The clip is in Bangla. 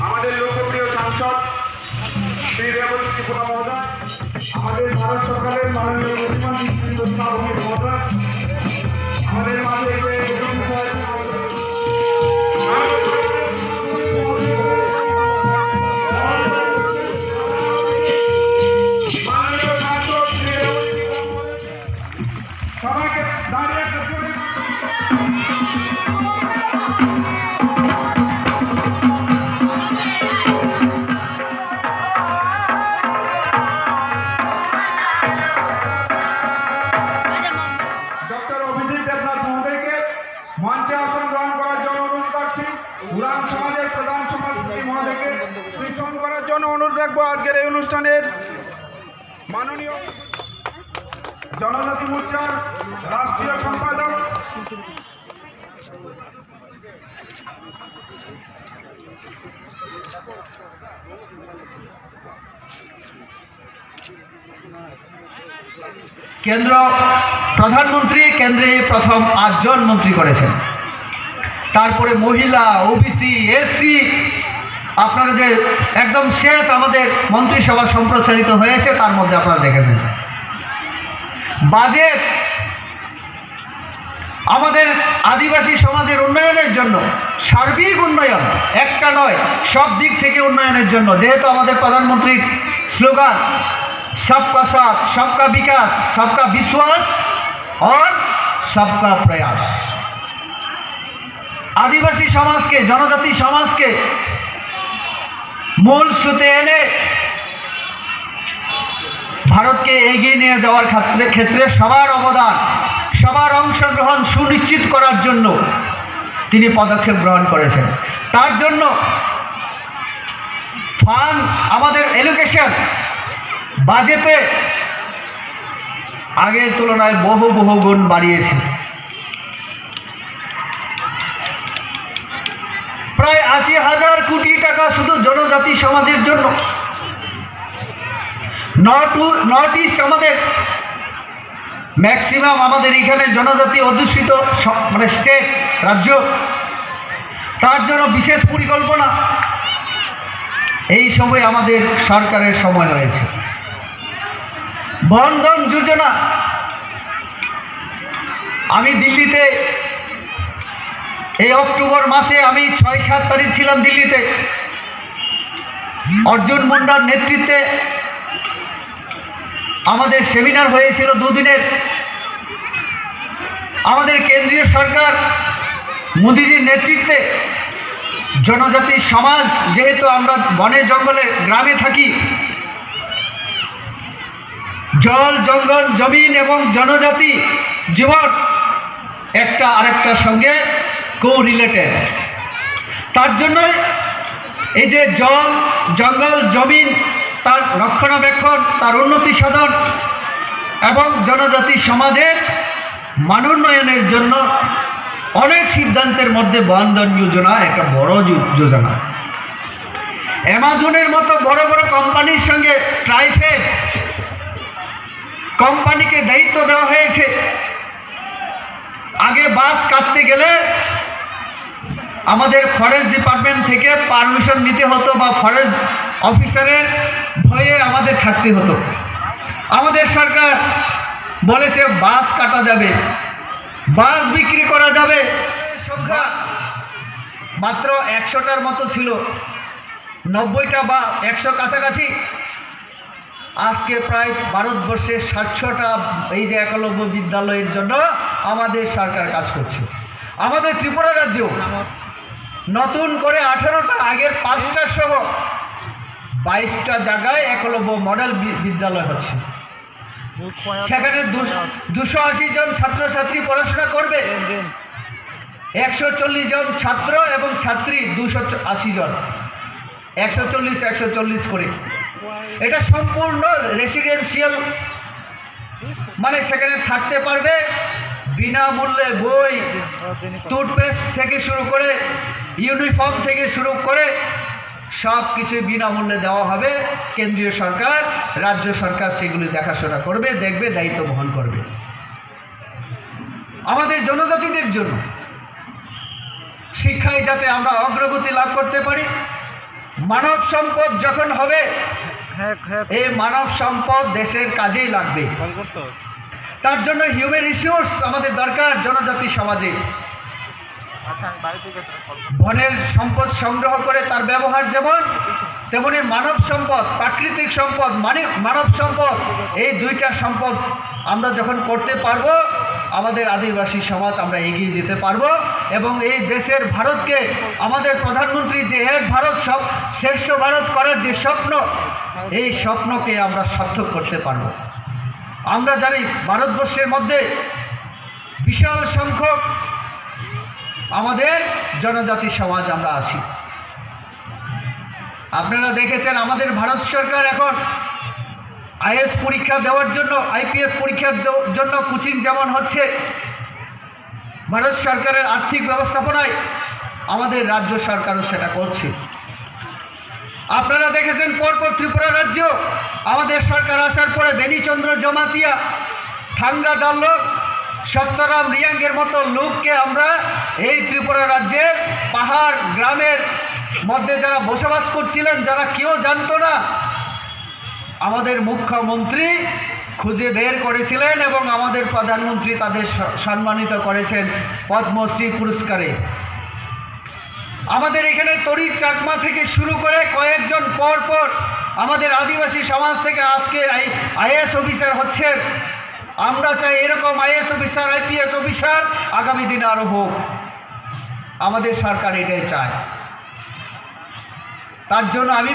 আমাদের লোকপ্রিয় সাংসদ শ্রী রেবতী ত্রিপুরা মহোদয়, আমাদের ভারত সরকারের মাননীয় মুখ্যমন্ত্রী শ্রী মহোদয়, আমাদের মাঝে সবাইকে দাঁড়িয়ে মঞ্চে আসন গ্রহণ করার জন্য অনুরোধ করছি। উড়ান সমাজের প্রধান সমাজপতি মহোদয়কে স্মরণ করার জন্য অনুরোধ রাখবো। আজকের এই অনুষ্ঠানের মাননীয় জনজাতি মোর্চার রাষ্ট্রীয় সম্পাদক কেন্দ্র প্রধানমন্ত্রী কেন্দ্রে প্রথম 8 জন মন্ত্রী করেছেন। তারপরে মহিলা, ওবিসি, এসসি, আপনারা যে একদম শেষ আমাদের মন্ত্রিসভা সম্প্রসারিত হয়েছে তার মধ্যে আপনারা দেখেছেন। বাজেট আমাদের আদিবাসী সমাজের উন্নয়নের জন্য, সার্বিক উন্নয়ন, একটা নয় সব দিক থেকে উন্নয়নের জন্য, যেহেতু আমাদের প্রধানমন্ত্রীর স্লোগান सबका साथ, सबका विकास, सबका विश्वास और सबका प्रयास। आदिवासी समाज के, जनजाति समाज के मूल स्रोते एने भारत के एगिए निये जाওয়ার ক্ষেত্রে সবার অবদান, সবার অংশগ্রহণ সুনিশ্চিত করার জন্য তিনি পদক্ষেপ গ্রহণ করেছেন। তার জন্য ফান্ড, আমাদের এলোকেশন বাজেটে আগের তুলনায় বহু গুণ বাড়িয়েছে। প্রায় 80,000 কোটি টাকা শুধু জনজাতি সমাজের জন্য। নর্থ ইস্ট আমাদের ম্যাক্সিমাম, আমাদের এখানে জনজাতি অধ্যুষিত মানে স্টেট, রাজ্য, তার জন্য বিশেষ পরিকল্পনা এই সময় আমাদের সরকারের সময় হয়েছে। বন্ধন যোজনা, আমি দিল্লিতে এই অক্টোবর মাসে আমি 6-7 তারিখ ছিলাম দিল্লিতে। অর্জুন মুন্ডার নেতৃত্বে আমাদের সেমিনার হয়েছিল 2 দিনের। আমাদের কেন্দ্রীয় সরকার মোদিজির নেতৃত্বে জনজাতি সমাজ, যেহেতু আমরা বনে জঙ্গলে গ্রামে থাকি, জল, জঙ্গল, জমিন এবং জনজাতি জীবন একটা আরেকটার সঙ্গে কো-রিলেটেড। তার জন্য এই যে জল, জঙ্গল, জমিন, তার রক্ষণাবেক্ষণ, তার উন্নতি সাধন এবং জনজাতি সমাজের মানোন্নয়নের জন্য অনেক সিদ্ধান্তের মধ্যে বন্ধন যোজনা একটা বড় যোজনা। অ্যামাজনের মতো বড় বড় কোম্পানির সঙ্গে ট্রাইফেড কোম্পানিকে দায়িত্ব দেওয়া হয়েছে। আগে বাস কাটতে গেলে আমাদের ফরেস্ট ডিপার্টমেন্ট থেকে পারমিশন নিতে হতো বা ফরেস্ট অফিসারের ভয়ে আমাদের থাকতে হতো। আমাদের সরকার বলেছে বাস কাটা যাবে, বাস বিক্রি করা যাবে। সংখ্যা মাত্র 100টার মতো ছিল, 90টা বা 100 কাছাকাছি। আজকে প্রায় ভারতবর্ষে 700টা এই যে একলব্য বিদ্যালয়ের জন্য আমাদের সরকার কাজ করছে। আমাদের ত্রিপুরা রাজ্য নতুন করে 18টা, আগের 5টা সহ 22টা জায়গায় একলব্য মডেল বিদ্যালয় হচ্ছে। সেখানে 280 জন ছাত্রছাত্রী পড়াশোনা করবে, 140 জন ছাত্র এবং ছাত্রী 280 জন, 140 করে। এটা সম্পূর্ণ রেসিডেন্সিয়াল, মানে সেখানে থাকতে পারবে বিনামূল্যে। বই, টুথপেস্ট থেকে শুরু করে, ইউনিফর্ম থেকে শুরু করে সব কিছু বিনামূল্যে দেওয়া হবে। কেন্দ্রীয় সরকার, রাজ্য সরকার সেগুলি দেখাশোনা করবে, দেখবে, দায়িত্ব বহন করবে। আমাদের জনজাতিদের জন্য শিক্ষায় যাতে আমরা অগ্রগতি লাভ করতে পারি। মানব সম্পদ যখন হবে, এই মানব সম্পদ দেশের কাজেই লাগবে। তার জন্য হিউম্যান রিসোর্স আমাদের দরকার জনজাতি সমাজে। বনের সম্পদ সংগ্রহ করে তার ব্যবহার যেমন, তেমনি মানব সম্পদ, প্রাকৃতিক সম্পদ মানে মানব সম্পদ, এই দুইটা সম্পদ আমরা যখন করতে পারবো, আমাদের আদিবাসী সমাজ আমরা এগিয়ে যেতে পারবো এবং এই দেশের ভারতকে আমাদের প্রধানমন্ত্রী যে এক ভারত সব শ্রেষ্ঠ ভারত করার যে স্বপ্ন, এই স্বপ্নকে আমরা সার্থক করতে পারবো। আমরা জানি ভারতবর্ষের মধ্যে বিশাল সংখ্যক আমাদের জনজাতি সমাজ আমরা আছি। আপনারা দেখেছেন আমাদের ভারত সরকার এখন আইএস পরীক্ষা দেওয়ার জন্য, আইপিএস পরীক্ষার জন্য কোচিং যেমন হচ্ছে, ভারত সরকারের আর্থিক ব্যবস্থাপনায় আমাদের রাজ্য সরকারও সেটা করছে। আপনারা দেখেছেন পরপর ত্রিপুরা রাজ্য আমাদের সরকার আসার পরে বেনিচন্দ্র জমাতিয়া, থাঙ্গা দাল্লক, সত্যরাম রিয়াঙ্গের মতো লোককে আমরা এই ত্রিপুরা রাজ্যের পাহাড় গ্রামের মধ্যে যারা বসবাস করছিলেন, যারা কেউ জানতো না, আমাদের মুখ্যমন্ত্রী খুঁজে বের করেছিলেন এবং আমাদের প্রধানমন্ত্রী তাদের সম্মানিত করেছেন পদ্মশ্রী পুরস্কারে। আমাদের এখানে তরি চাকমা থেকে শুরু করে কয়েকজন পর আমাদের আদিবাসী সমাজ থেকে আজকে আইএস অফিসার হচ্ছেন। আমরা চাই এরকম আইএস অফিসার, আইপিএস অফিসার আগামী দিনে আরও হোক। আমাদের সরকার এটাই চায়। তার জন্য আমি